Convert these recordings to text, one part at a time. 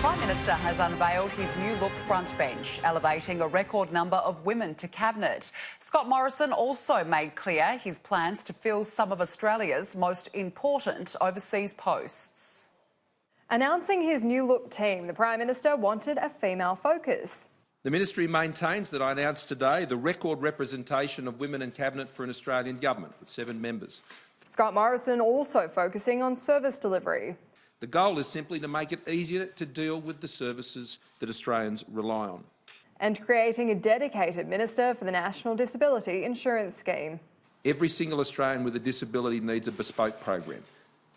Prime Minister has unveiled his new look frontbench, elevating a record number of women to cabinet. Scott Morrison also made clear his plans to fill some of Australia's most important overseas posts. Announcing his new look team, the Prime Minister wanted a female focus. The Ministry maintains that I announced today the record representation of women in Cabinet for an Australian government, with 7 members. Scott Morrison also focusing on service delivery. The goal is simply to make it easier to deal with the services that Australians rely on. And creating a dedicated Minister for the National Disability Insurance Scheme. Every single Australian with a disability needs a bespoke program.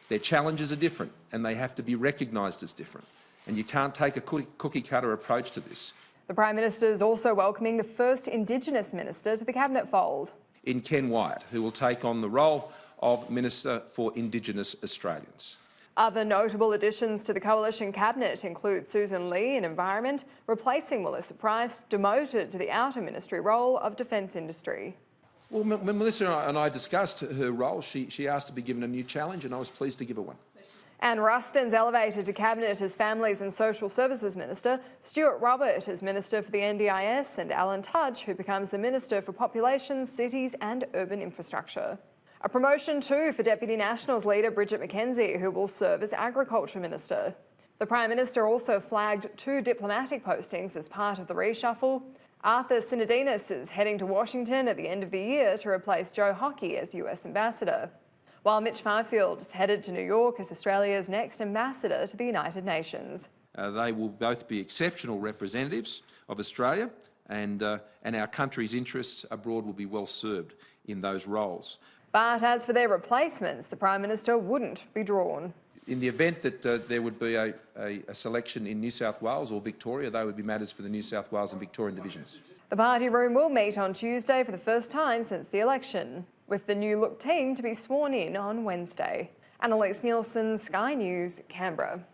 Their challenges are different and they have to be recognised as different. And you can't take a cookie-cutter approach to this. The Prime Minister is also welcoming the first Indigenous Minister to the Cabinet fold. In Ken Wyatt, who will take on the role of Minister for Indigenous Australians. Other notable additions to the Coalition Cabinet include Susan Lee in Environment, replacing Melissa Price, demoted to the Outer Ministry role of Defence Industry. Well, when Melissa and I discussed her role, she asked to be given a new challenge and I was pleased to give her one. Anne Ruston's elevated to Cabinet as Families and Social Services Minister, Stuart Robert as Minister for the NDIS and Alan Tudge, who becomes the Minister for Population, Cities and Urban Infrastructure. A promotion too for Deputy Nationals leader Bridget McKenzie, who will serve as Agriculture Minister. The Prime Minister also flagged 2 diplomatic postings as part of the reshuffle. Arthur Sinodinos is heading to Washington at the end of the year to replace Joe Hockey as US Ambassador, while Mitch Fifield is headed to New York as Australia's next Ambassador to the United Nations. They will both be exceptional representatives of Australia and our country's interests abroad will be well served in those roles. But as for their replacements, the Prime Minister wouldn't be drawn. In the event that there would be a selection in New South Wales or Victoria, they would be matters for the New South Wales and Victorian divisions. The party room will meet on Tuesday for the first time since the election, with the new look team to be sworn in on Wednesday. Annalise Nielsen, Sky News, Canberra.